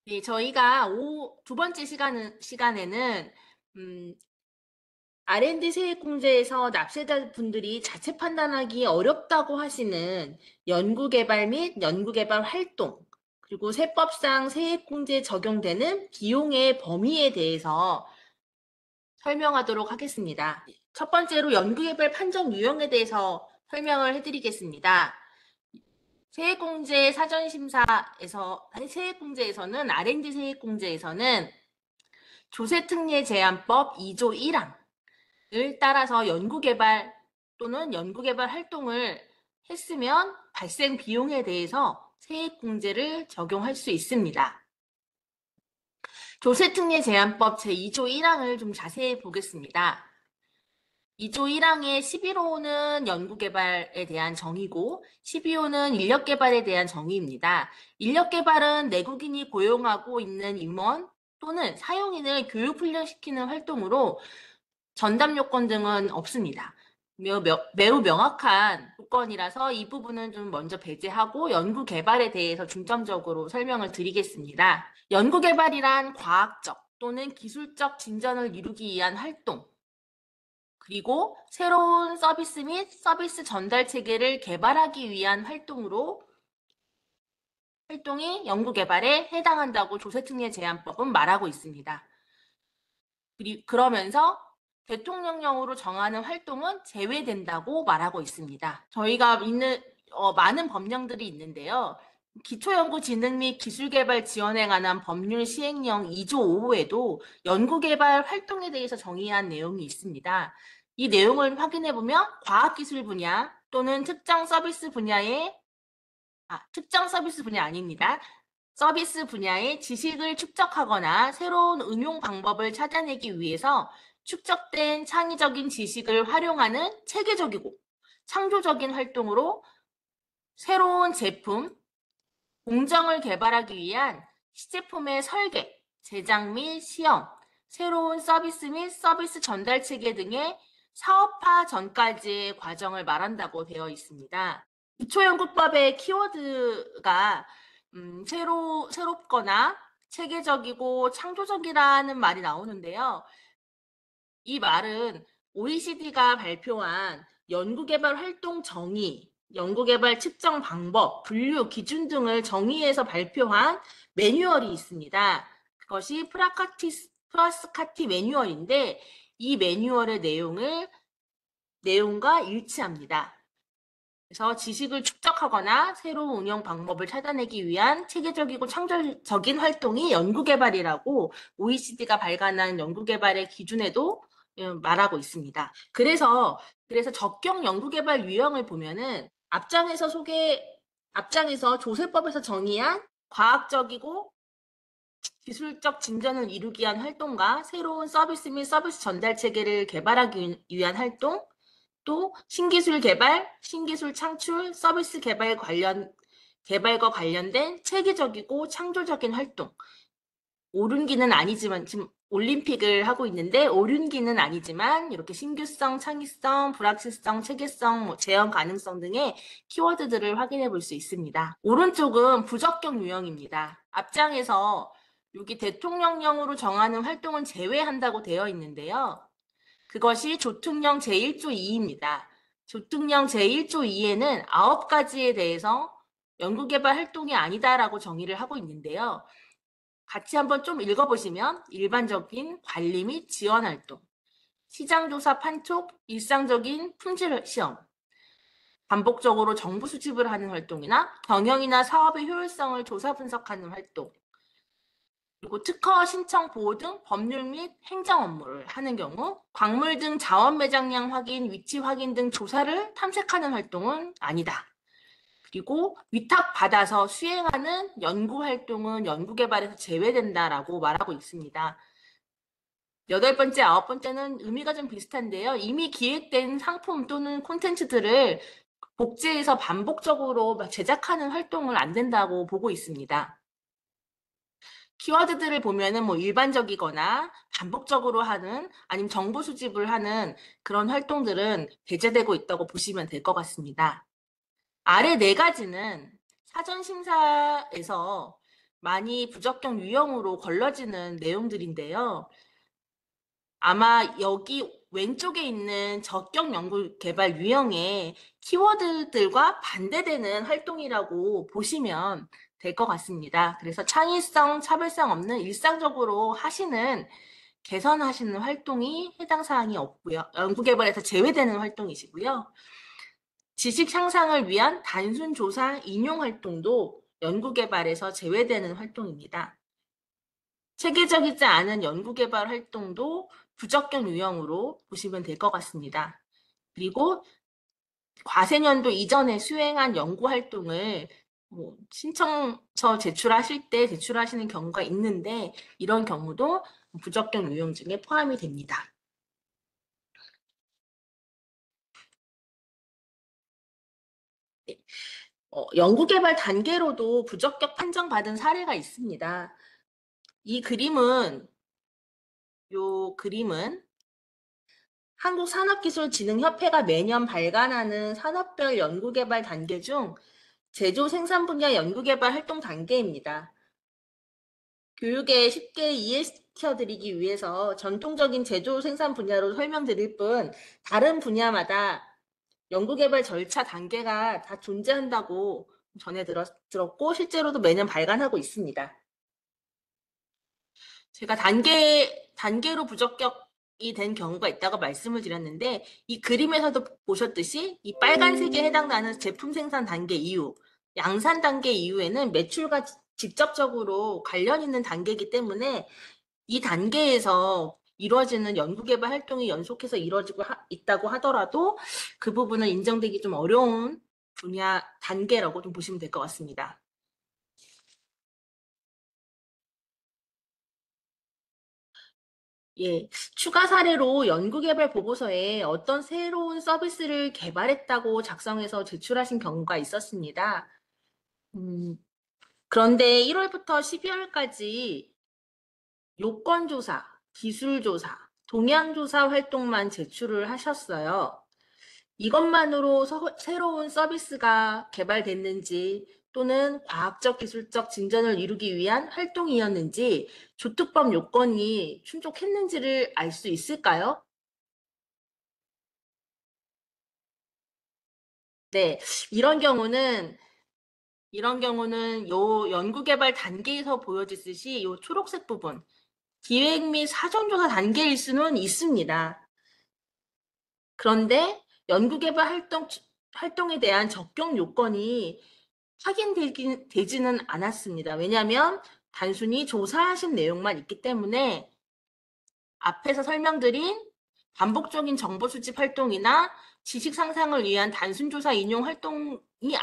네, 저희가 두 번째 시간에는 음, R&D 세액공제에서 납세자 분들이 자체 판단하기 어렵다고 하시는 연구개발 및 연구개발 활동, 그리고 세법상 세액공제 적용되는 비용의 범위에 대해서 설명하도록 하겠습니다. 첫 번째로 연구개발 판정 유형에 대해서 설명을 해드리겠습니다. 세액공제 세액공제에서는 R&D 세액공제에서는 조세특례 제한법 2조 1항을 따라서 연구개발 또는 연구개발 활동을 했으면 발생 비용에 대해서 세액공제를 적용할 수 있습니다. 조세특례 제한법 제2조 1항을 좀 자세히 보겠습니다. 2조 1항의 11호는 연구개발에 대한 정의고 12호는 인력개발에 대한 정의입니다. 인력개발은 내국인이 고용하고 있는 임원 또는 사용인을 교육훈련시키는 활동으로 전담 요건 등은 없습니다. 매우 명확한 조건이라서 이 부분은 좀 먼저 배제하고 연구개발에 대해서 중점적으로 설명을 드리겠습니다. 연구개발이란 과학적 또는 기술적 진전을 이루기 위한 활동, 그리고 새로운 서비스 및 서비스 전달 체계를 개발하기 위한 활동이 연구개발에 해당한다고 조세특례 제한법은 말하고 있습니다. 그러면서 대통령령으로 정하는 활동은 제외된다고 말하고 있습니다. 저희가 많은 법령들이 있는데요. 기초연구진흥 및 기술개발 지원에 관한 법률 시행령 2조 5호에도 연구개발 활동에 대해서 정의한 내용이 있습니다. 이 내용을 확인해보면 과학기술 분야 또는 특정 서비스 분야 아닙니다. 서비스 분야의 지식을 축적하거나 새로운 응용 방법을 찾아내기 위해서 축적된 창의적인 지식을 활용하는 체계적이고 창조적인 활동으로 새로운 제품, 공정을 개발하기 위한 시제품의 설계, 제작 및 시험, 새로운 서비스 및 서비스 전달 체계 등의 사업화 전까지의 과정을 말한다고 되어 있습니다. 기초연구법의 키워드가 새롭거나 체계적이고 창조적이라는 말이 나오는데요. 이 말은 OECD가 발표한 연구개발 활동 정의, 연구개발 측정 방법, 분류, 기준 등을 정의해서 발표한 매뉴얼이 있습니다. 그것이 프라스카티 매뉴얼인데 이 매뉴얼의 내용과 일치합니다. 그래서 지식을 축적하거나 새로운 운영 방법을 찾아내기 위한 체계적이고 창조적인 활동이 연구개발이라고 OECD가 발간한 연구개발의 기준에도 말하고 있습니다. 그래서 적격 연구개발 유형을 보면은 앞장에서 조세법에서 정의한 과학적이고 기술적 진전을 이루기 위한 활동과 새로운 서비스 및 서비스 전달 체계를 개발하기 위한 활동, 또 신기술 개발, 신기술 창출, 서비스 개발과 관련된 체계적이고 창조적인 활동. 오륜기는 아니지만 지금 올림픽을 하고 있는데 오륜기는 아니지만 이렇게 신규성, 창의성, 불확실성, 체계성, 재현 가능성 등의 키워드들을 확인해 볼 수 있습니다. 오른쪽은 부적격 유형입니다. 앞장에서 여기 대통령령으로 정하는 활동은 제외한다고 되어 있는데요. 그것이 조특령 제1조 2입니다. 조특령 제1조 2에는 9가지에 대해서 연구개발 활동이 아니다라고 정의를 하고 있는데요. 같이 한번 좀 읽어보시면 일반적인 관리 및 지원 활동, 시장조사 판촉, 일상적인 품질 시험, 반복적으로 정보 수집을 하는 활동이나 경영이나 사업의 효율성을 조사 분석하는 활동, 그리고 특허 신청 보호 등 법률 및 행정 업무를 하는 경우 광물 등 자원 매장량 확인, 위치 확인 등 조사를 탐색하는 활동은 아니다. 그리고 위탁받아서 수행하는 연구활동은 연구개발에서 제외된다라고 말하고 있습니다. 8번째, 9번째는 의미가 좀 비슷한데요. 이미 기획된 상품 또는 콘텐츠들을 복제해서 반복적으로 제작하는 활동을 안 된다고 보고 있습니다. 키워드들을 보면은 뭐 일반적이거나 반복적으로 하는 아니면 정보 수집을 하는 그런 활동들은 배제되고 있다고 보시면 될 것 같습니다. 아래 4가지는 사전 심사에서 많이 부적격 유형으로 걸러지는 내용들인데요. 아마 여기 왼쪽에 있는 적격 연구 개발 유형의 키워드들과 반대되는 활동이라고 보시면 될 것 같습니다. 그래서 창의성, 차별성 없는 일상적으로 하시는 개선하시는 활동이 해당 사항이 없고요. 연구개발에서 제외되는 활동이시고요. 지식 향상을 위한 단순 조사 인용 활동도 연구개발에서 제외되는 활동입니다. 체계적이지 않은 연구개발 활동도 부적격 유형으로 보시면 될 것 같습니다. 그리고 과세년도 이전에 수행한 연구활동을 신청서 제출하실 때 제출하시는 경우가 있는데 이런 경우도 부적격 유형 중에 포함이 됩니다. 네. 연구개발 단계로도 부적격 판정받은 사례가 있습니다. 이 그림은 한국산업기술진흥협회가 매년 발간하는 산업별 연구개발 단계 중 제조 생산 분야 연구개발 활동 단계입니다. 교육에 쉽게 이해시켜드리기 위해서 전통적인 제조 생산 분야로 설명드릴 뿐 다른 분야마다 연구개발 절차 단계가 다 존재한다고 전해 들었고 실제로도 매년 발간하고 있습니다. 제가 단계로 부적격이 된 경우가 있다고 말씀을 드렸는데 이 그림에서도 보셨듯이 이 빨간색에 해당나는 제품 생산 단계 이후, 양산 단계 이후에는 매출과 직접적으로 관련 있는 단계이기 때문에 이 단계에서 이루어지는 연구개발 활동이 연속해서 이루어지고 있다고 하더라도 그 부분은 인정되기 좀 어려운 분야 단계라고 좀 보시면 될 것 같습니다. 예, 추가 사례로 연구개발 보고서에 어떤 새로운 서비스를 개발했다고 작성해서 제출하신 경우가 있었습니다. 그런데 1월부터 12월까지 요건조사, 기술조사, 동향조사 활동만 제출을 하셨어요. 이것만으로 새로운 서비스가 개발됐는지 또는 과학적 기술적 진전을 이루기 위한 활동이었는지 조특법 요건이 충족했는지를 알 수 있을까요? 네, 이런 경우는 요 연구개발 단계에서 보여지듯이 요 초록색 부분 기획 및 사전조사 단계일 수는 있습니다. 그런데 연구개발 활동에 대한 적격 요건이 확인되지는 않았습니다. 왜냐하면 단순히 조사하신 내용만 있기 때문에 앞에서 설명드린 반복적인 정보 수집 활동이나 지식 상상을 위한 단순 조사 인용 활동이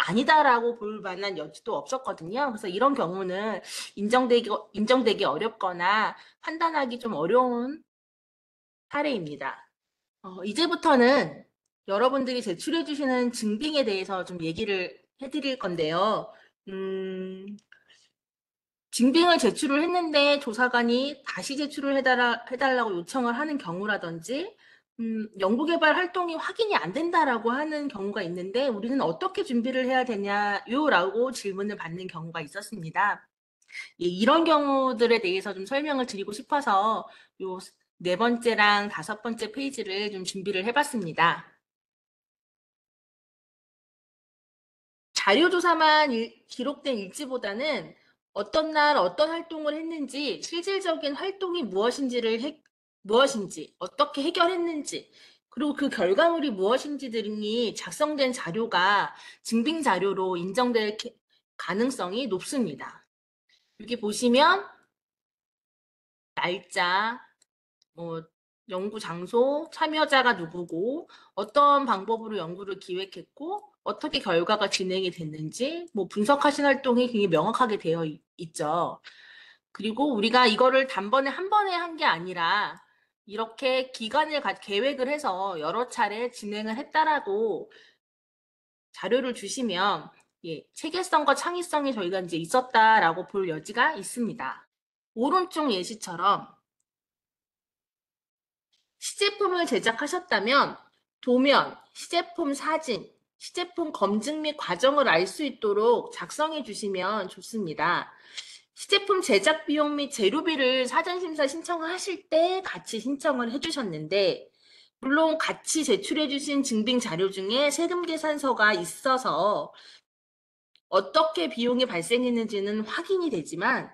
아니다라고 볼 만한 여지도 없었거든요. 그래서 이런 경우는 인정되기 어렵거나 판단하기 좀 어려운 사례입니다. 이제부터는 여러분들이 제출해 주시는 증빙에 대해서 좀 얘기를 해드릴 건데요. 증빙을 제출을 했는데 조사관이 다시 제출을 해달라고 요청을 하는 경우라든지 연구개발 활동이 확인이 안 된다라고 하는 경우가 있는데 우리는 어떻게 준비를 해야 되냐요? 라고 질문을 받는 경우가 있었습니다. 예, 이런 경우들에 대해서 좀 설명을 드리고 싶어서 요 네 번째랑 다섯 번째 페이지를 좀 준비를 해봤습니다. 자료조사만 기록된 일지보다는 어떤 날 어떤 활동을 했는지 실질적인 활동이 무엇인지 어떻게 해결했는지 그리고 그 결과물이 무엇인지 등이 작성된 자료가 증빙 자료로 인정될 가능성이 높습니다. 여기 보시면 날짜, 연구 장소, 참여자가 누구고 어떤 방법으로 연구를 기획했고 어떻게 결과가 진행이 됐는지 분석하신 활동이 굉장히 명확하게 되어 있죠. 그리고 우리가 이거를 단번에 한 번에 한 게 아니라 이렇게 기간을 계획을 해서 여러 차례 진행을 했다라고 자료를 주시면 예, 체계성과 창의성이 저희가 이제 있었다라고 볼 여지가 있습니다. 오른쪽 예시처럼 시제품을 제작하셨다면 도면, 시제품 사진, 시제품 검증 및 과정을 알 수 있도록 작성해 주시면 좋습니다. 시제품 제작 비용 및 재료비를 사전심사 신청을 하실 때 같이 신청을 해주셨는데, 물론 같이 제출해주신 증빙 자료 중에 세금 계산서가 있어서 어떻게 비용이 발생했는지는 확인이 되지만,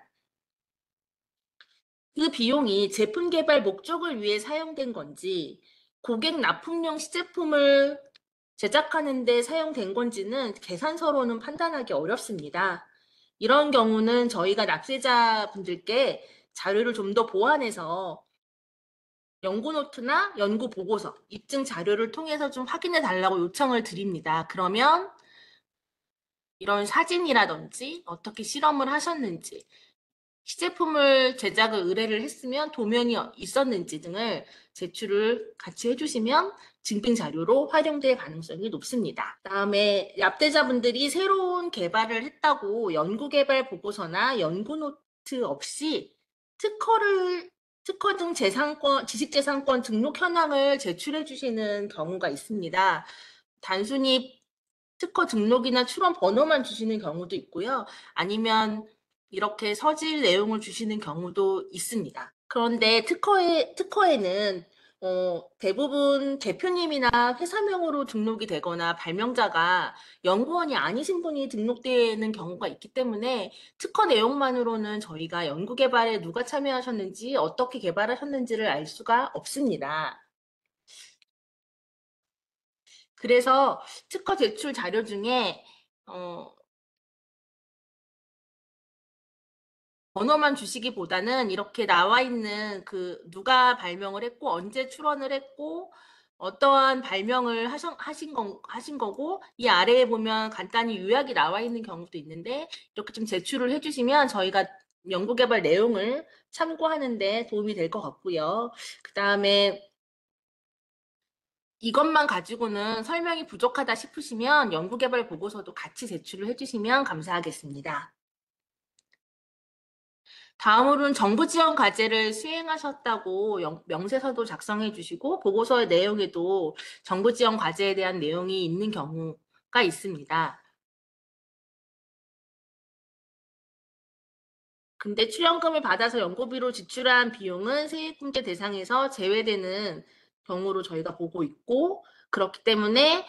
그 비용이 제품 개발 목적을 위해 사용된 건지, 고객 납품용 시제품을 제작하는 데 사용된 건지는 계산서로는 판단하기 어렵습니다. 이런 경우는 저희가 납세자분들께 자료를 좀 더 보완해서 연구 노트나 연구 보고서, 입증 자료를 통해서 좀 확인해 달라고 요청을 드립니다. 그러면 이런 사진이라든지 어떻게 실험을 하셨는지, 시제품을 제작을 의뢰를 했으면 도면이 있었는지 등을 제출을 같이 해주시면 증빙 자료로 활용될 가능성이 높습니다. 그다음에 납세자분들이 새로운 개발을 했다고 연구개발 보고서나 연구노트 없이 특허 등 지식재산권 등록 현황을 제출해 주시는 경우가 있습니다. 단순히 특허 등록이나 출원 번호만 주시는 경우도 있고요. 아니면 이렇게 서질 내용을 주시는 경우도 있습니다. 그런데 특허에는 대부분 대표님이나 회사명으로 등록이 되거나 발명자가 연구원이 아니신 분이 등록되는 경우가 있기 때문에 특허 내용만으로는 저희가 연구개발에 누가 참여하셨는지 어떻게 개발하셨는지를 알 수가 없습니다. 그래서 특허 제출 자료 중에 번호만 주시기보다는 이렇게 나와 있는 그 누가 발명을 했고 언제 출원을 했고 어떠한 발명을 하신 거고 이 아래에 보면 간단히 요약이 나와 있는 경우도 있는데 이렇게 좀 제출을 해주시면 저희가 연구개발 내용을 참고하는 데 도움이 될 것 같고요. 그 다음에 이것만 가지고는 설명이 부족하다 싶으시면 연구개발 보고서도 같이 제출을 해주시면 감사하겠습니다. 다음으로는 정부 지원 과제를 수행하셨다고 명세서도 작성해 주시고 보고서의 내용에도 정부 지원 과제에 대한 내용이 있는 경우가 있습니다. 근데 출연금을 받아서 연구비로 지출한 비용은 세액공제 대상에서 제외되는 경우로 저희가 보고 있고 그렇기 때문에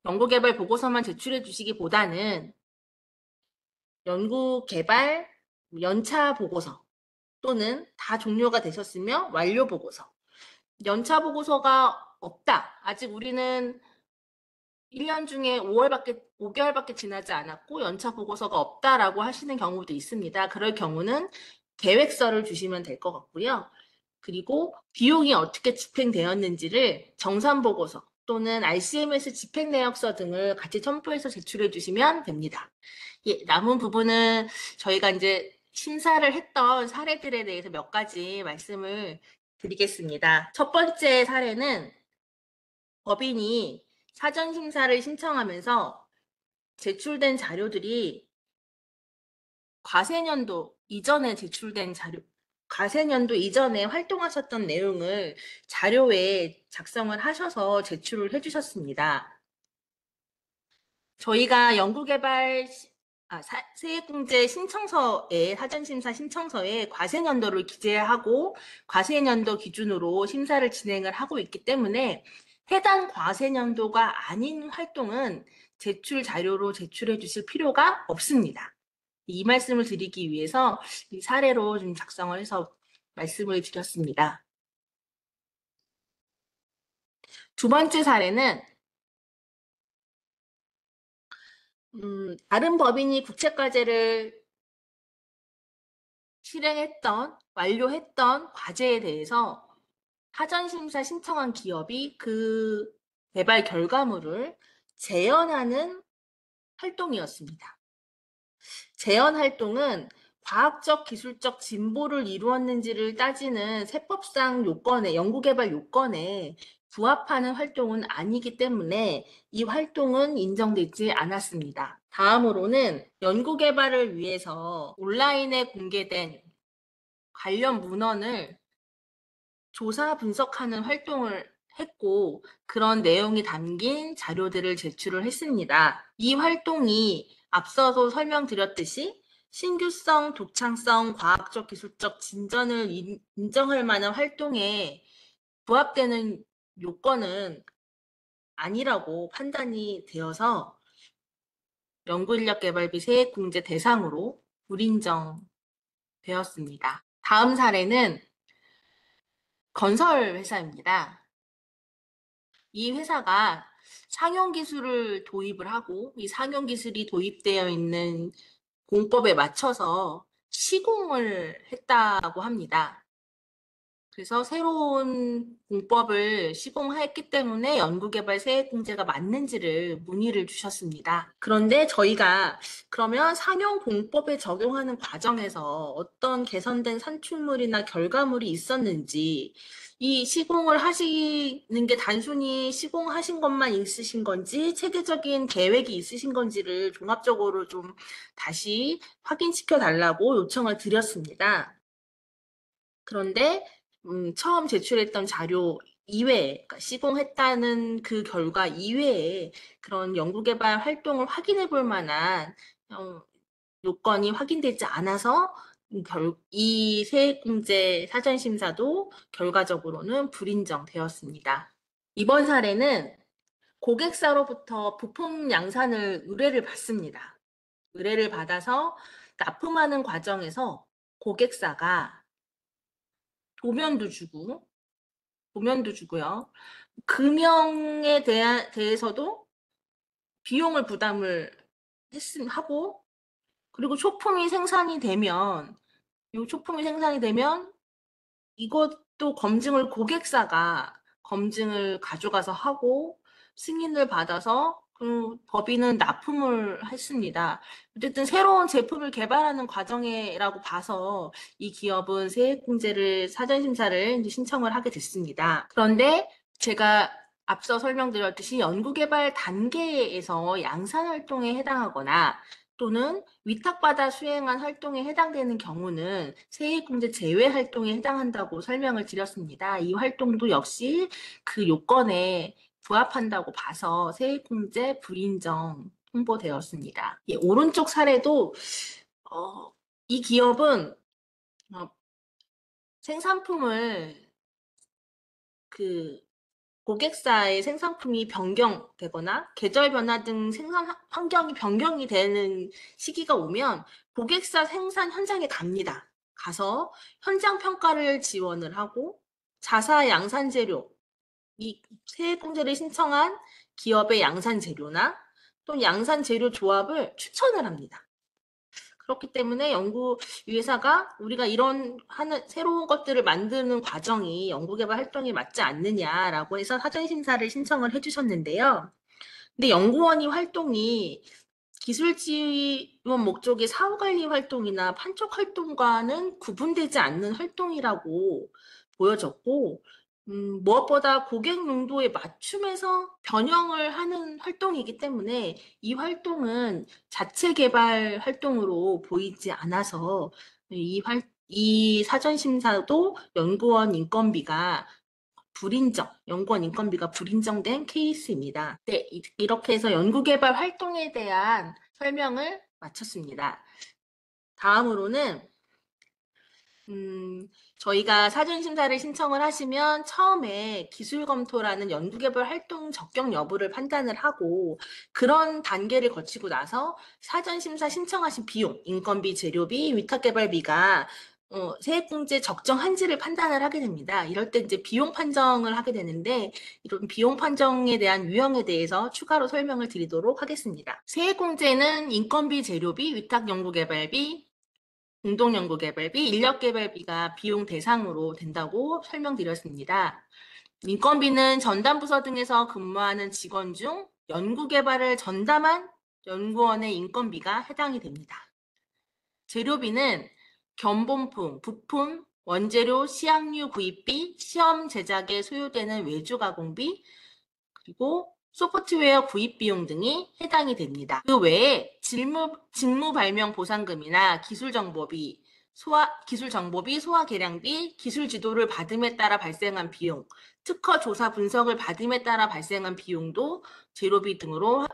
연구개발 보고서만 제출해 주시기보다는 연구개발 연차 보고서 또는 다 종료가 되셨으며 완료 보고서 연차 보고서가 없다. 아직 우리는 1년 중에 5개월밖에 지나지 않았고 연차 보고서가 없다라고 하시는 경우도 있습니다. 그럴 경우는 계획서를 주시면 될 것 같고요. 그리고 비용이 어떻게 집행되었는지를 정산 보고서 또는 RCMS 집행 내역서 등을 같이 첨부해서 제출해 주시면 됩니다. 예, 남은 부분은 저희가 이제 심사를 했던 사례들에 대해서 몇 가지 말씀을 드리겠습니다. 첫 번째 사례는 법인이 사전 심사를 신청하면서 제출된 자료들이 과세년도 이전에 제출된 자료, 과세년도 이전에 활동하셨던 내용을 자료에 작성을 하셔서 제출을 해주셨습니다. 저희가 연구개발 세액공제 신청서에 사전심사 신청서에 과세년도를 기재하고 과세년도 기준으로 심사를 진행을 하고 있기 때문에 해당 과세년도가 아닌 활동은 제출 자료로 제출해 주실 필요가 없습니다. 이 말씀을 드리기 위해서 이 사례로 좀 작성을 해서 말씀을 드렸습니다. 두 번째 사례는 다른 법인이 국책과제를 완료했던 과제에 대해서 사전심사 신청한 기업이 그 개발 결과물을 재현하는 활동이었습니다. 재현 활동은 과학적, 기술적 진보를 이루었는지를 따지는 세법상 요건에, 연구개발 요건에 부합하는 활동은 아니기 때문에 이 활동은 인정되지 않았습니다. 다음으로는 연구개발을 위해서 온라인에 공개된 관련 문헌을 조사 분석하는 활동을 했고 그런 내용이 담긴 자료들을 제출을 했습니다. 이 활동이 앞서도 설명드렸듯이 신규성, 독창성, 과학적, 기술적 진전을 인정할 만한 활동에 부합되는 요건은 아니라고 판단이 되어서 연구인력개발비 세액공제 대상으로 불인정되었습니다. 다음 사례는 건설 회사입니다. 이 회사가 상용기술을 도입을 하고 이 상용기술이 도입되어 있는 공법에 맞춰서 시공을 했다고 합니다. 그래서 새로운 공법을 시공했기 때문에 연구개발 세액공제가 맞는지를 문의를 주셨습니다. 그런데 저희가 그러면 상용 공법에 적용하는 과정에서 어떤 개선된 산출물이나 결과물이 있었는지, 이 시공을 하시는 게 단순히 시공하신 것만 있으신 건지 체계적인 계획이 있으신 건지를 종합적으로 좀 다시 확인시켜 달라고 요청을 드렸습니다. 그런데 처음 제출했던 자료 이외에, 그러니까 시공했다는 그 결과 이외에 그런 연구개발 활동을 확인해 볼 만한 요건이 확인되지 않아서 이 세액공제 사전심사도 결과적으로는 불인정되었습니다. 이번 사례는 고객사로부터 부품 양산을 의뢰를 받습니다. 의뢰를 받아서 납품하는 과정에서 고객사가 도면도 주고요. 금형에 대해서도 비용을 부담을 하고, 그리고 이 생산이 되면 이것도 고객사가 검증을 가져가서 하고 승인을 받아서 법인은 납품을 했습니다. 어쨌든 새로운 제품을 개발하는 과정이라고 봐서 이 기업은 세액공제를 사전심사를 신청을 하게 됐습니다. 그런데 제가 앞서 설명드렸듯이 연구개발 단계에서 양산활동에 해당하거나 또는 위탁받아 수행한 활동에 해당되는 경우는 세액공제 제외 활동에 해당한다고 설명을 드렸습니다. 이 활동도 역시 그 요건에 부합한다고 봐서 세액공제 불인정 통보되었습니다. 예, 오른쪽 사례도 이 기업은 생산품을 고객사의 생산품이 변경되거나 계절 변화 등 생산 환경이 변경이 되는 시기가 오면 고객사 생산 현장에 갑니다. 가서 현장 평가를 지원을 하고 자사 양산 재료, 이 세액공제를 신청한 기업의 양산 재료나 또는 양산 재료 조합을 추천을 합니다. 그렇기 때문에 이 회사가 우리가 이런 새로운 것들을 만드는 과정이 연구개발 활동에 맞지 않느냐라고 해서 사전심사를 신청을 해주셨는데요. 근데 연구원이 활동이 기술 지원 목적의 사후관리 활동이나 판촉 활동과는 구분되지 않는 활동이라고 보여졌고, 무엇보다 고객 용도에 맞춤해서 변형을 하는 활동이기 때문에 이 활동은 자체 개발 활동으로 보이지 않아서 이 사전심사도 연구원 인건비가 불인정된 케이스입니다. 네, 이렇게 해서 연구개발 활동에 대한 설명을 마쳤습니다. 다음으로는 저희가 사전심사를 신청을 하시면 처음에 기술검토라는 연구개발 활동 적격 여부를 판단을 하고 그런 단계를 거치고 나서 사전심사 신청하신 비용, 인건비, 재료비, 위탁개발비가 세액공제 적정한지를 판단을 하게 됩니다. 이럴 때 이제 비용 판정을 하게 되는데 이런 비용 판정에 대한 유형에 대해서 추가로 설명을 드리도록 하겠습니다. 세액공제는 인건비, 재료비, 위탁연구개발비, 공동연구개발비, 인력개발비가 비용 대상으로 된다고 설명드렸습니다. 인건비는 전담부서 등에서 근무하는 직원 중 연구개발을 전담한 연구원의 인건비가 해당이 됩니다. 재료비는 견본품, 부품, 원재료, 시약류 구입비, 시험 제작에 소요되는 외주 가공비, 그리고 소프트웨어 구입 비용 등이 해당이 됩니다. 그 외에 직무 발명 보상금이나 기술정보비, 소화 계량비, 기술 지도를 받음에 따라 발생한 비용, 특허 조사 분석을 받음에 따라 발생한 비용도 재료비 등으로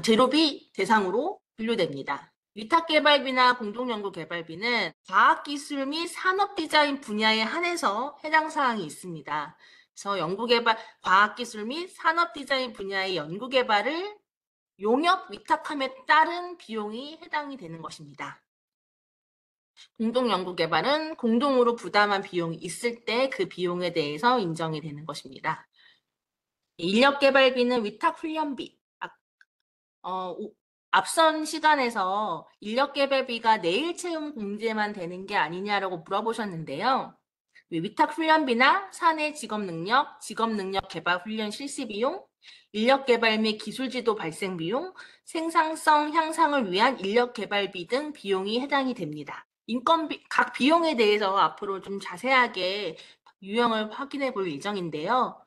제로비 대상으로 분류됩니다. 위탁개발비나 공동연구개발비는 과학기술 및 산업디자인 분야에 한해서 해당 사항이 있습니다. 그래서 과학기술 및 산업디자인 분야의 연구개발을 용역 위탁함에 따른 비용이 해당이 되는 것입니다. 공동연구개발은 공동으로 부담한 비용이 있을 때 그 비용에 대해서 인정이 되는 것입니다. 인력개발비는 위탁훈련비. 앞선 시간에서 인력개발비가 내일 채용 공제만 되는 게 아니냐라고 물어보셨는데요. 위탁훈련비나 사내 직업능력 개발 훈련 실시비용, 인력개발 및 기술지도 발생비용, 생산성 향상을 위한 인력개발비 등 비용이 해당이 됩니다. 각 비용에 대해서 앞으로 좀 자세하게 유형을 확인해 볼 예정인데요.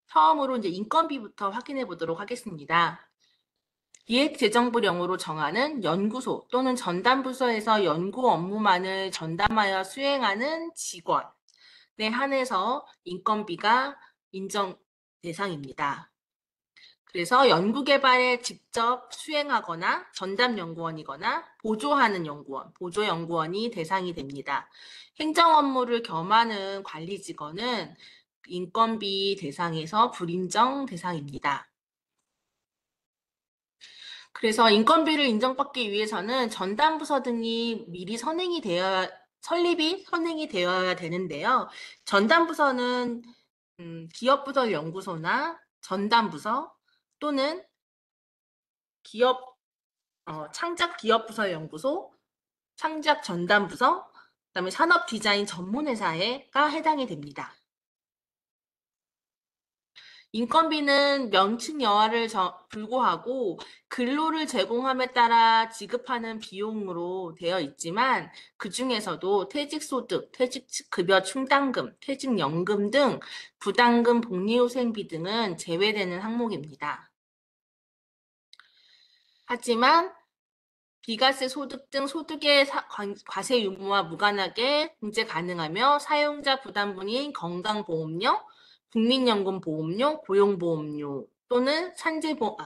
처음으로 이제 인건비부터 확인해 보도록 하겠습니다. 기획재정부령으로 정하는 연구소 또는 전담부서에서 연구 업무만을 전담하여 수행하는 직원에 한해서 인건비가 인정 대상입니다. 그래서 연구개발에 직접 수행하거나 전담연구원이거나 보조하는 연구원, 보조연구원이 대상이 됩니다. 행정 업무를 겸하는 관리직원은 인건비 대상에서 불인정 대상입니다. 그래서 인건비를 인정받기 위해서는 전담부서 등이 미리 선행이 되어야 되는데요. 전담부서는 기업부설 연구소나 전담부서 또는 창작기업부설 연구소, 창작전담부서, 그다음에 산업디자인 전문회사가 해당이 됩니다. 인건비는 명칭 여하를 불구하고 근로를 제공함에 따라 지급하는 비용으로 되어 있지만 그 중에서도 퇴직소득, 퇴직급여 충당금, 퇴직연금 등 부담금, 복리후생비 등은 제외되는 항목입니다. 하지만 비과세 소득 등 소득의 과세 유무와 무관하게 공제 가능하며 사용자 부담분인 건강보험료, 국민연금보험료, 고용보험료 또는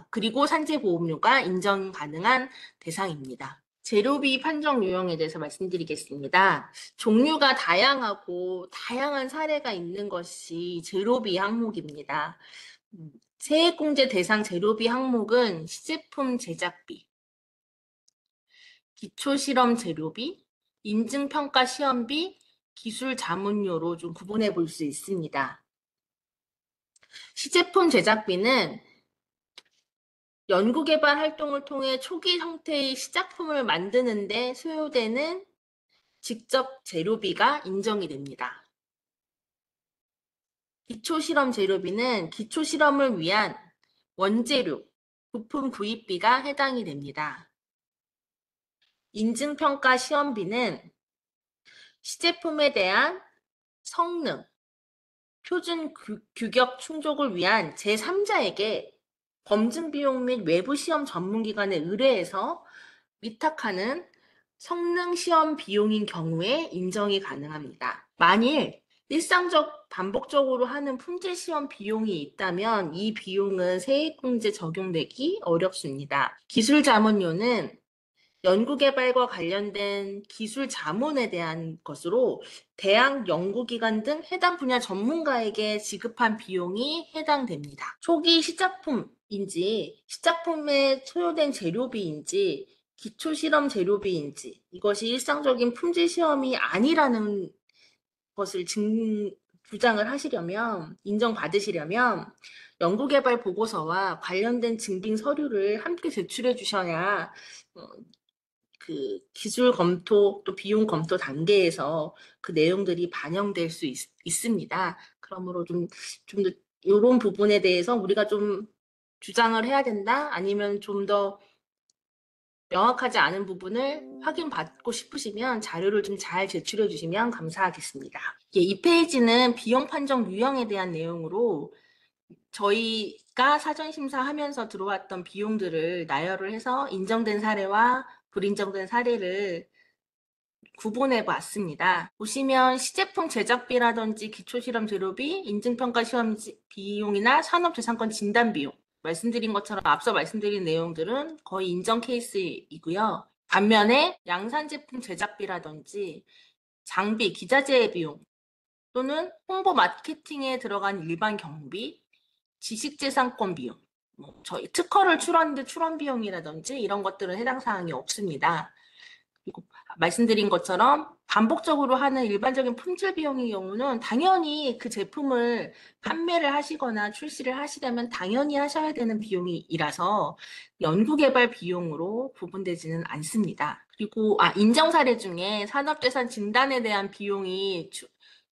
그리고 산재보험료가 인정 가능한 대상입니다. 재료비 판정 유형에 대해서 말씀드리겠습니다. 종류가 다양하고 다양한 사례가 있는 것이 재료비 항목입니다. 세액공제 대상 재료비 항목은 시제품 제작비, 기초실험 재료비, 인증평가 시험비, 기술 자문료로 좀 구분해 볼 수 있습니다. 시제품 제작비는 연구개발 활동을 통해 초기 형태의 시작품을 만드는 데 소요되는 직접 재료비가 인정이 됩니다. 기초실험 재료비는 기초실험을 위한 원재료, 부품 구입비가 해당이 됩니다. 인증평가 시험비는 시제품에 대한 성능, 표준 규격 충족을 위한 제3자에게 검증 비용 및 외부 시험 전문기관에 의뢰해서 위탁하는 성능 시험 비용인 경우에 인정이 가능합니다. 만일 반복적으로 하는 품질 시험 비용이 있다면 이 비용은 세액공제 적용되기 어렵습니다. 기술 자문료는 연구개발과 관련된 기술 자문에 대한 것으로 대학 연구기관 등 해당 분야 전문가에게 지급한 비용이 해당됩니다. 초기 시작품인지 시작품에 소요된 재료비인지 기초실험 재료비인지 이것이 일상적인 품질시험이 아니라는 것을 주장을 하시려면 인정받으시려면 연구개발 보고서와 관련된 증빙 서류를 함께 제출해 주셔야 그 기술 검토 또 비용 검토 단계에서 그 내용들이 반영될 수 있습니다. 그러므로 좀 더 이런 부분에 대해서 우리가 좀 주장을 해야 된다 아니면 좀 더 명확하지 않은 부분을 확인받고 싶으시면 자료를 좀 잘 제출해 주시면 감사하겠습니다. 이 페이지는 비용 판정 유형에 대한 내용으로 저희가 사전 심사하면서 들어왔던 비용들을 나열을 해서 인정된 사례와 불인정된 사례를 구분해 봤습니다. 보시면 시제품 제작비라든지 기초실험 재료비, 인증평가 시험 비용이나 산업재산권 진단 비용, 말씀드린 것처럼 앞서 말씀드린 내용들은 거의 인정 케이스이고요. 반면에 양산 제품 제작비라든지 장비, 기자재 비용 또는 홍보 마케팅에 들어간 일반 경비, 지식재산권 비용, 저희 특허를 출원하는데 출원 비용이라든지 이런 것들은 해당 사항이 없습니다. 그리고 말씀드린 것처럼 반복적으로 하는 일반적인 품질 비용의 경우는 당연히 그 제품을 판매를 하시거나 출시를 하시려면 당연히 하셔야 되는 비용이라서 연구개발 비용으로 구분되지는 않습니다. 그리고 인정 사례 중에 산업재산 진단에 대한 비용이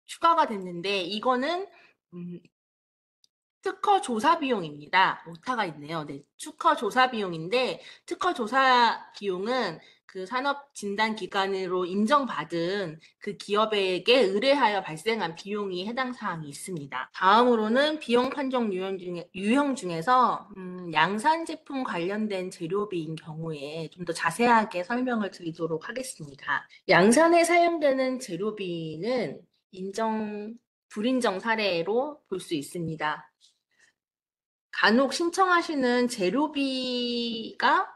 추가가 됐는데 이거는 특허 조사 비용입니다. 오타가 있네요. 네, 특허 조사 비용인데 특허 조사 비용은 그 산업 진단 기관으로 인정받은 그 기업에게 의뢰하여 발생한 비용이 해당 사항이 있습니다. 다음으로는 비용 판정 유형 중에서 양산 제품 관련된 재료비인 경우에 좀 더 자세하게 설명을 드리도록 하겠습니다. 양산에 사용되는 재료비는 불인정 사례로 볼 수 있습니다. 간혹 신청하시는 재료비가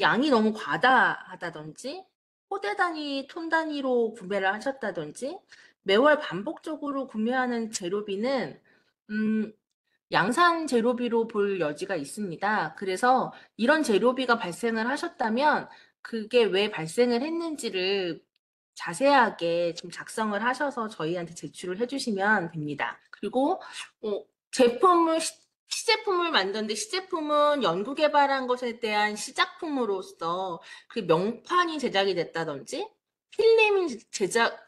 양이 너무 과다하다든지 포대 단위, 톤 단위로 구매를 하셨다든지 매월 반복적으로 구매하는 재료비는 양산 재료비로 볼 여지가 있습니다. 그래서 이런 재료비가 발생을 하셨다면 그게 왜 발생을 했는지를 자세하게 좀 작성을 하셔서 저희한테 제출을 해주시면 됩니다. 그리고 시제품을 만드는데 시제품은 연구개발한 것에 대한 시작품으로서 그 명판이 제작이 됐다든지 필름이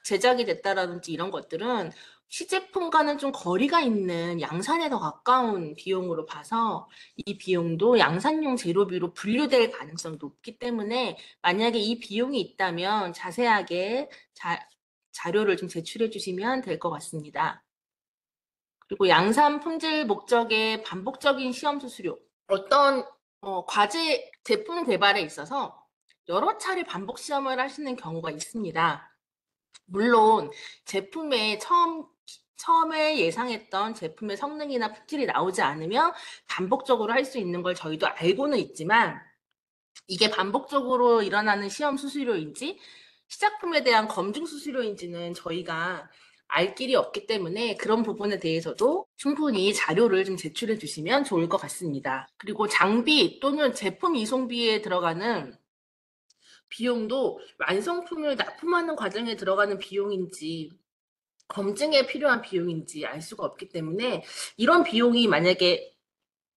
제작이 됐다라든지 이런 것들은 시제품과는 좀 거리가 있는 양산에 더 가까운 비용으로 봐서 이 비용도 양산용 재료비로 분류될 가능성이 높기 때문에 만약에 이 비용이 있다면 자세하게 자료를 좀 제출해 주시면 될 것 같습니다. 그리고 양산 품질 목적의 반복적인 시험 수수료. 어떤 과제 제품 개발에 있어서 여러 차례 반복 시험을 하시는 경우가 있습니다. 물론 제품에 처음에 예상했던 제품의 성능이나 품질이 나오지 않으면 반복적으로 할 수 있는 걸 저희도 알고는 있지만 이게 반복적으로 일어나는 시험 수수료인지 시작품에 대한 검증 수수료인지는 저희가 알 길이 없기 때문에 그런 부분에 대해서도 충분히 자료를 좀 제출해 주시면 좋을 것 같습니다. 그리고 장비 또는 제품 이송비에 들어가는 비용도 완성품을 납품하는 과정에 들어가는 비용인지 검증에 필요한 비용인지 알 수가 없기 때문에 이런 비용이 만약에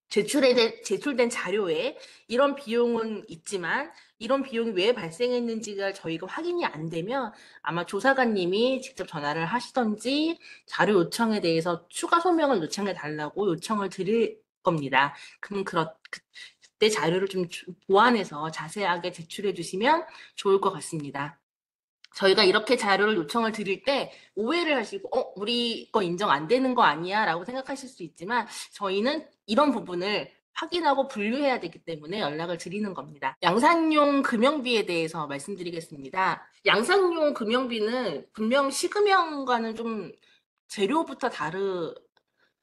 제출된 자료에 이런 비용은 있지만 이런 비용이 왜 발생했는지가 저희가 확인이 안 되면 아마 조사관님이 직접 전화를 하시던지 자료 요청에 대해서 추가 소명을 요청해 달라고 요청을 드릴 겁니다. 그럼 그때 자료를 좀 보완해서 자세하게 제출해 주시면 좋을 것 같습니다. 저희가 이렇게 자료를 요청을 드릴 때 오해를 하시고 우리 거 인정 안 되는 거 아니야? 라고 생각하실 수 있지만 저희는 이런 부분을 확인하고 분류해야 되기 때문에 연락을 드리는 겁니다. 양산용 금형비에 대해서 말씀드리겠습니다. 양산용 금형비는 분명 시금형과는 좀 재료부터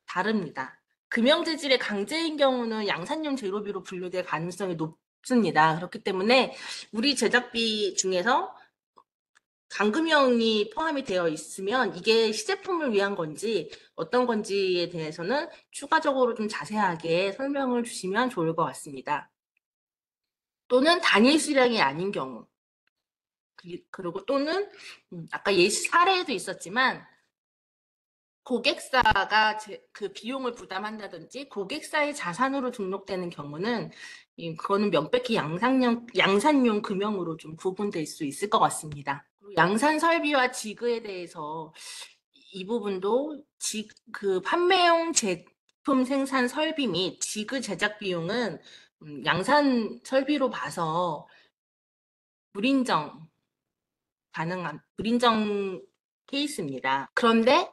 다릅니다. 금형 재질의 강제인 경우는 양산용 재료비로 분류될 가능성이 높습니다. 그렇기 때문에 우리 제작비 중에서 강금형이 포함이 되어 있으면 이게 시제품을 위한 건지 어떤 건지에 대해서는 추가적으로 좀 자세하게 설명을 주시면 좋을 것 같습니다. 또는 단일 수량이 아닌 경우 그리고 또는 아까 예시 사례에도 있었지만 고객사가 그 비용을 부담한다든지 고객사의 자산으로 등록되는 경우는 그거는 명백히 양산용 금형으로 좀 구분될 수 있을 것 같습니다. 양산 설비와 지그에 대해서 이 부분도 그 판매용 제품 생산 설비 및 지그 제작 비용은 양산 설비로 봐서 불인정 케이스입니다. 그런데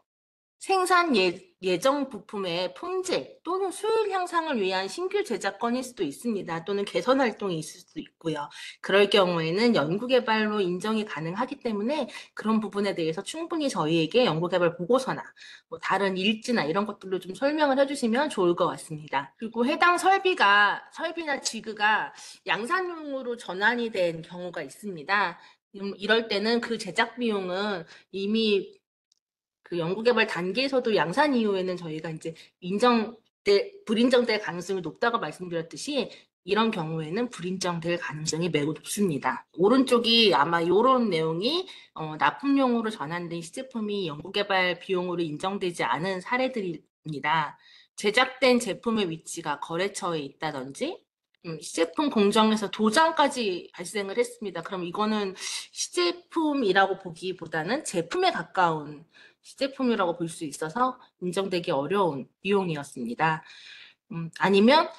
생산 예정 부품의 품질 또는 수율 향상을 위한 신규 제작건일 수도 있습니다. 또는 개선 활동이 있을 수도 있고요. 그럴 경우에는 연구개발로 인정이 가능하기 때문에 그런 부분에 대해서 충분히 저희에게 연구개발 보고서나 뭐 다른 일지나 이런 것들로 좀 설명을 해주시면 좋을 것 같습니다. 그리고 해당 설비나 지그가 양산용으로 전환이 된 경우가 있습니다. 이럴 때는 그 제작 비용은 이미 그 연구개발 단계에서도 양산 이후에는 저희가 이제 불인정될 가능성이 높다고 말씀드렸듯이 이런 경우에는 불인정될 가능성이 매우 높습니다. 오른쪽이 아마 이런 내용이 납품용으로 전환된 시제품이 연구개발 비용으로 인정되지 않은 사례들입니다. 제작된 제품의 위치가 거래처에 있다든지 시제품 공정에서 도장까지 발생을 했습니다. 그럼 이거는 시제품이라고 보기보다는 제품에 가까운 시제품이라고 볼 수 있어서 인정되기 어려운 비용이었습니다. 아니면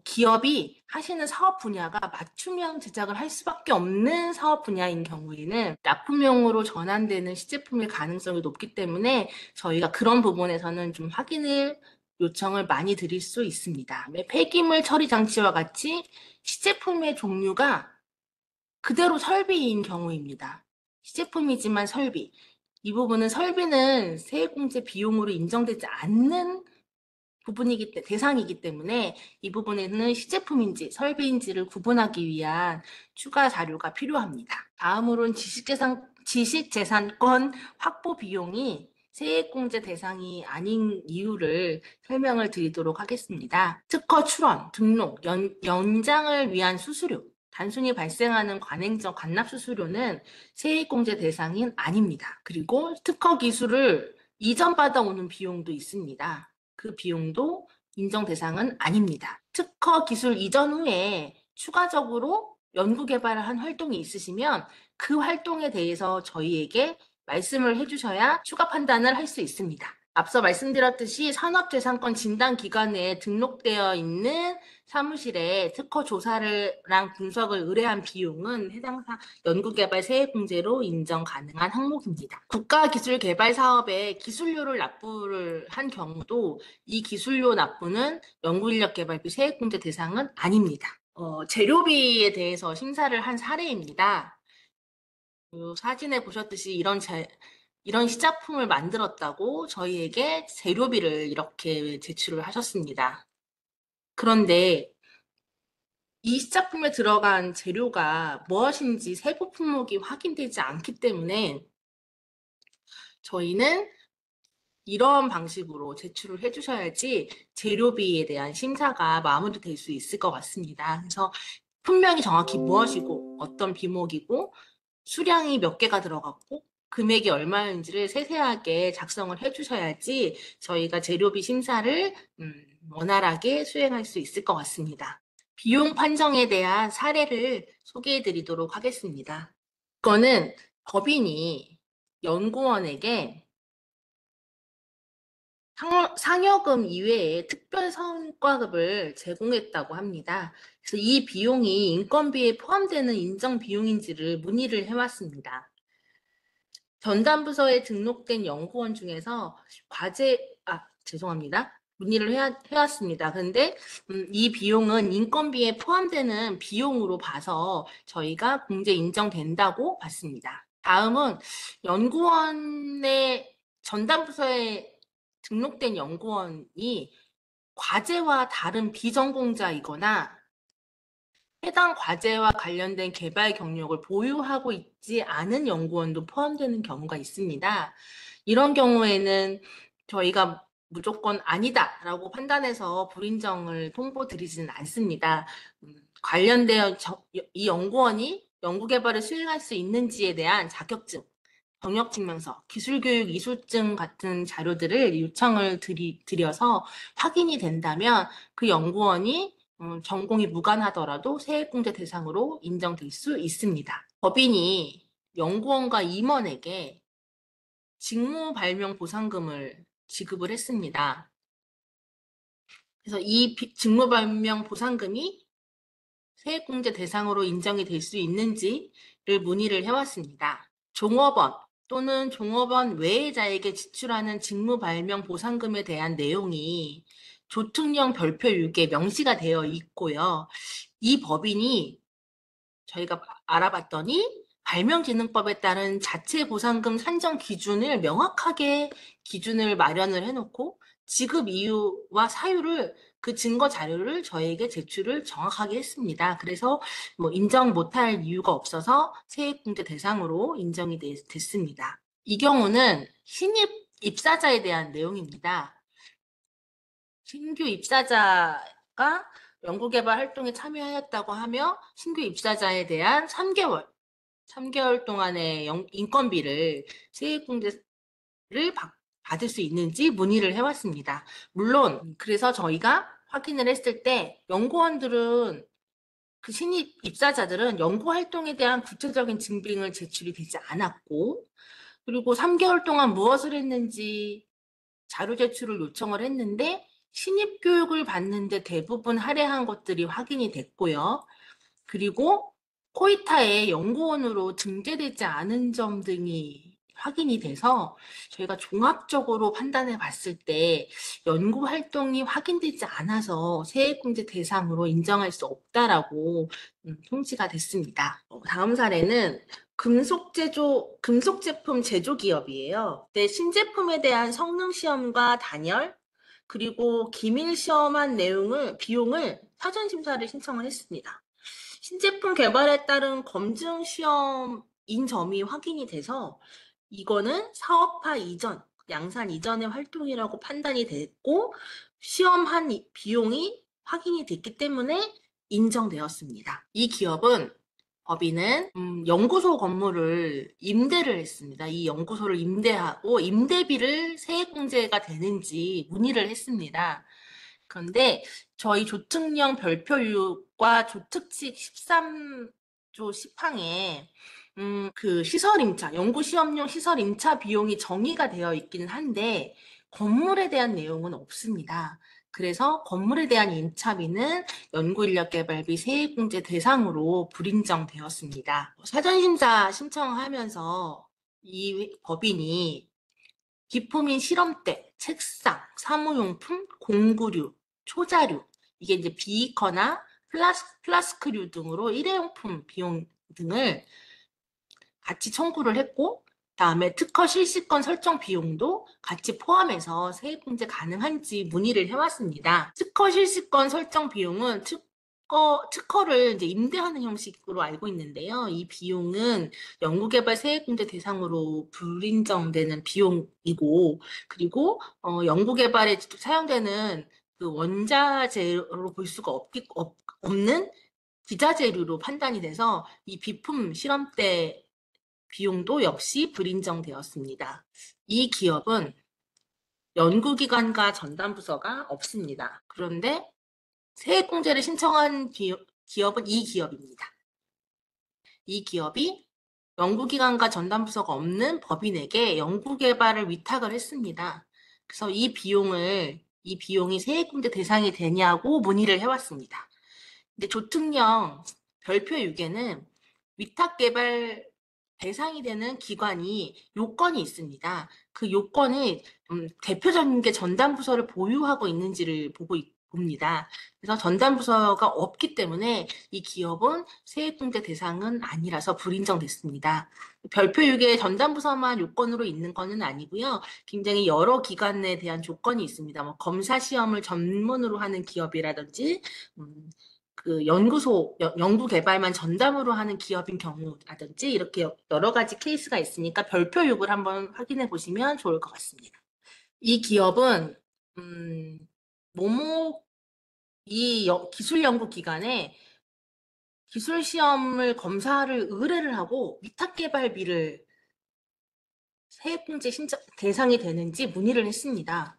기업이 하시는 사업 분야가 맞춤형 제작을 할 수밖에 없는 사업 분야인 경우에는 납품용으로 전환되는 시제품일 가능성이 높기 때문에 저희가 그런 부분에서는 좀 확인을 요청을 많이 드릴 수 있습니다. 폐기물 처리 장치와 같이 시제품의 종류가 그대로 설비인 경우입니다. 시제품이지만 설비. 이 부분은 설비는 세액공제 비용으로 인정되지 않는 대상이기 때문에 이 부분에는 시제품인지 설비인지를 구분하기 위한 추가 자료가 필요합니다. 다음으로는 지식재산권 확보 비용이 세액공제 대상이 아닌 이유를 설명을 드리도록 하겠습니다. 특허 출원, 등록, 연장을 위한 수수료, 단순히 발생하는 관행적 관납수수료는 세액공제 대상인 아닙니다. 그리고 특허 기술을 이전받아 오는 비용도 있습니다. 그 비용도 인정 대상은 아닙니다. 특허 기술 이전 후에 추가적으로 연구개발을 한 활동이 있으시면 그 활동에 대해서 저희에게 말씀을 해주셔야 추가 판단을 할 수 있습니다. 앞서 말씀드렸듯이 산업재산권 진단기관에 등록되어 있는 사무실에 특허 조사랑 분석을 의뢰한 비용은 해당 연구개발 세액공제로 인정 가능한 항목입니다. 국가기술개발 사업에 기술료를 납부를 한 경우도 이 기술료 납부는 연구인력 개발비 세액공제 대상은 아닙니다. 재료비에 대해서 심사를 한 사례입니다. 사진에 보셨듯이 이런 시작품을 만들었다고 저희에게 재료비를 이렇게 제출을 하셨습니다. 그런데 이 시작품에 들어간 재료가 무엇인지 세부 품목이 확인되지 않기 때문에 저희는 이런 방식으로 제출을 해주셔야지 재료비에 대한 심사가 마무리될 수 있을 것 같습니다. 그래서 품명이 정확히 무엇이고 어떤 비목이고 수량이 몇 개가 들어갔고 금액이 얼마인지를 세세하게 작성을 해주셔야지 저희가 재료비 심사를 원활하게 수행할 수 있을 것 같습니다. 비용 판정에 대한 사례를 소개해 드리도록 하겠습니다. 이거는 법인이 연구원에게 상여금 이외에 특별 성과급을 제공했다고 합니다. 그래서 이 비용이 인건비에 포함되는 인정 비용인지를 문의를 해왔습니다. 전담부서에 등록된 연구원 중에서 문의를 해왔습니다. 근데 이 비용은 인건비에 포함되는 비용으로 봐서 저희가 공제 인정된다고 봤습니다. 다음은 연구원의 전담부서에 등록된 연구원이 과제와 다른 비전공자이거나 해당 과제와 관련된 개발 경력을 보유하고 있지 않은 연구원도 포함되는 경우가 있습니다. 이런 경우에는 저희가 무조건 아니다라고 판단해서 불인정을 통보드리지는 않습니다. 관련되어 이 연구원이 연구개발을 수행할 수 있는지에 대한 자격증, 경력증명서, 기술교육 이수증 같은 자료들을 요청을 드려서 확인이 된다면 그 연구원이 전공이 무관하더라도 세액공제 대상으로 인정될 수 있습니다. 법인이 연구원과 임원에게 직무 발명 보상금을 지급을 했습니다. 그래서 이 직무 발명 보상금이 세액공제 대상으로 인정이 될 수 있는지를 문의를 해왔습니다. 종업원, 또는 종업원 외의자에게 지출하는 직무 발명 보상금에 대한 내용이 조특령 별표 6에 명시가 되어 있고요. 이 법인이 저희가 알아봤더니 발명진흥법에 따른 자체 보상금 산정 기준을 명확하게 기준을 마련을 해놓고 지급 이유와 사유를 그 증거 자료를 저에게 제출을 정확하게 했습니다. 그래서 뭐 인정 못할 이유가 없어서 세액공제 대상으로 인정이 됐습니다. 이 경우는 신입 입사자에 대한 내용입니다. 신규 입사자가 연구개발 활동에 참여하였다고 하며 신규 입사자에 대한 3개월 동안의 인건비를 세액공제를 받을 수 있는지 문의를 해왔습니다. 물론 그래서 저희가 확인을 했을 때 연구원들은 그 신입 입사자들은 연구 활동에 대한 구체적인 증빙을 제출이 되지 않았고 그리고 3개월 동안 무엇을 했는지 자료 제출을 요청을 했는데 신입 교육을 받는데 대부분 할애한 것들이 확인이 됐고요. 그리고 코이타에 연구원으로 등재되지 않은 점 등이 확인이 돼서 저희가 종합적으로 판단해 봤을 때 연구 활동이 확인되지 않아서 세액공제 대상으로 인정할 수 없다라고 통지가 됐습니다. 다음 사례는 금속 제품 제조 기업이에요. 네, 신제품에 대한 성능 시험과 단열, 그리고 기밀 시험한 비용을 사전 심사를 신청을 했습니다. 신제품 개발에 따른 검증 시험인 점이 확인이 돼서 이거는 사업화 이전, 양산 이전의 활동이라고 판단이 됐고 시험한 비용이 확인이 됐기 때문에 인정되었습니다. 이 기업은 법인은 연구소 건물을 임대를 했습니다. 이 연구소를 임대하고 임대비를 세액공제가 되는지 문의를 했습니다. 그런데 저희 조특령 별표 6과 조특칙 13조 10항에 그 시설 임차, 연구 시험용 시설 임차 비용이 정의가 되어 있기는 한데 건물에 대한 내용은 없습니다. 그래서 건물에 대한 임차비는 연구인력개발비 세액공제 대상으로 불인정되었습니다. 사전심사 신청하면서 이 법인이 기품인 실험대, 책상, 사무용품, 공구류, 초자류, 이게 이제 비커나 플라스크류 등으로 일회용품 비용 등을 같이 청구를 했고, 다음에 특허 실시권 설정 비용도 같이 포함해서 세액공제 가능한지 문의를 해왔습니다. 특허 실시권 설정 비용은 특허를 이제 임대하는 형식으로 알고 있는데요. 이 비용은 연구개발 세액공제 대상으로 불인정되는 비용이고, 그리고 연구개발에 사용되는 그 원자재로 볼 수가 없는 기자재료로 판단이 돼서 이 비품 실험대 비용도 역시 불인정되었습니다. 이 기업은 연구기관과 전담부서가 없습니다. 그런데 세액공제를 신청한 기업은 이 기업입니다. 이 기업이 연구기관과 전담부서가 없는 법인에게 연구개발을 위탁을 했습니다. 그래서 이 비용이 세액공제 대상이 되냐고 문의를 해왔습니다. 근데 조특령 별표 6에는 위탁개발 대상이 되는 기관이 요건이 있습니다. 그 요건이 대표적인 게 전담부서를 보유하고 있는지를 봅니다. 그래서 전담부서가 없기 때문에 이 기업은 세액공제 대상은 아니라서 불인정됐습니다. 별표 6에 전담부서만 요건으로 있는 것은 아니고요. 굉장히 여러 기관에 대한 조건이 있습니다. 뭐 검사 시험을 전문으로 하는 기업이라든지 그 연구 개발만 전담으로 하는 기업인 경우라든지 이렇게 여러 가지 케이스가 있으니까 별표 6을 한번 확인해 보시면 좋을 것 같습니다. 이 기업은 이 기술 연구 기관에 기술 시험을 검사를 의뢰를 하고 위탁 개발비를 세액공제 신청 대상이 되는지 문의를 했습니다.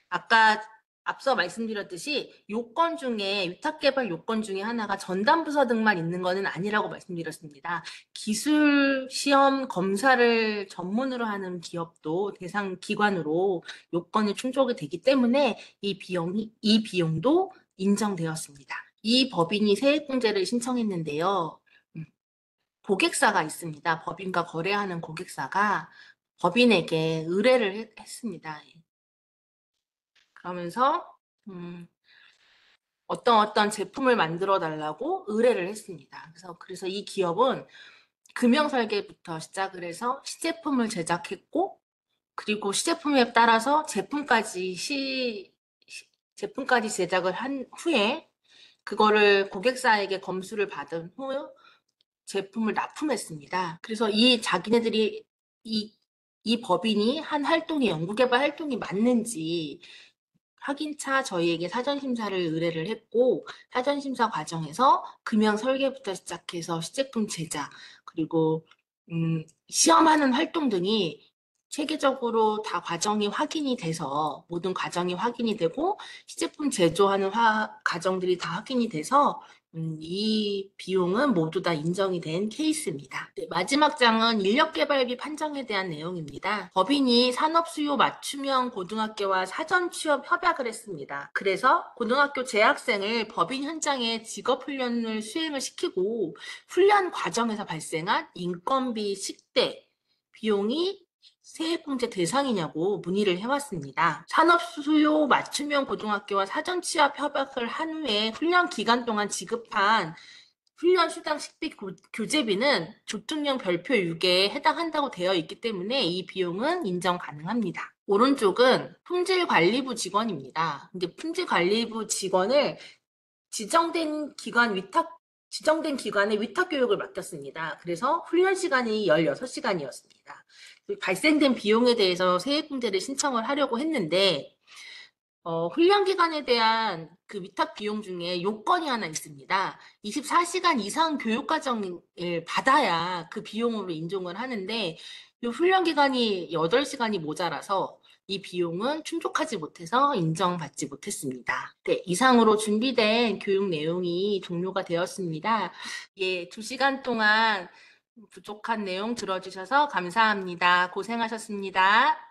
아까 앞서 말씀드렸듯이 위탁개발 요건 중에 하나가 전담부서 등만 있는 것은 아니라고 말씀드렸습니다. 기술 시험 검사를 전문으로 하는 기업도 대상 기관으로 요건이 충족이 되기 때문에 이 비용도 인정되었습니다. 이 법인이 세액공제를 신청했는데요. 고객사가 있습니다. 법인과 거래하는 고객사가 법인에게 의뢰를 했습니다. 그러면서 어떤 제품을 만들어 달라고 의뢰를 했습니다. 그래서 이 기업은 금형 설계부터 시작을 해서 시제품을 제작했고, 그리고 시제품에 따라서 제품까지 제작을 한 후에 그거를 고객사에게 검수를 받은 후 제품을 납품했습니다. 그래서 자기네들이 이 법인이 한 활동이 연구개발 활동이 맞는지 확인차 저희에게 사전심사를 의뢰를 했고, 사전심사 과정에서 금형 설계부터 시작해서 시제품 제작, 그리고 시험하는 활동 등이 체계적으로 다 모든 과정이 확인이 되고, 시제품 제조하는 과정들이 다 확인이 돼서 이 비용은 모두 다 인정이 된 케이스입니다. 네, 마지막 장은 인력개발비 판정에 대한 내용입니다. 법인이 산업수요 맞춤형 고등학교와 사전 취업 협약을 했습니다. 그래서 고등학교 재학생을 법인 현장에 직업훈련을 수행을 시키고, 훈련 과정에서 발생한 인건비, 식대 비용이 세액공제 대상이냐고 문의를 해왔습니다. 산업수요 맞춤형 고등학교와 사전 취업 협약을 한 후에 훈련 기간 동안 지급한 훈련 수당 식비 교재비는 조특령 별표 6에 해당한다고 되어 있기 때문에 이 비용은 인정 가능합니다. 오른쪽은 품질관리부 직원입니다. 근데 품질관리부 직원을 지정된 기관에 위탁 교육을 맡겼습니다. 그래서 훈련 시간이 16시간이었습니다. 발생된 비용에 대해서 세액공제를 신청을 하려고 했는데, 훈련 기간에 대한 그 위탁 비용 중에 요건이 하나 있습니다. 24시간 이상 교육 과정을 받아야 그 비용으로 인정을 하는데, 이 훈련 기간이 8시간이 모자라서 이 비용은 충족하지 못해서 인정받지 못했습니다. 네, 이상으로 준비된 교육 내용이 종료가 되었습니다. 예, 2시간 동안 부족한 내용 들어주셔서 감사합니다. 고생하셨습니다.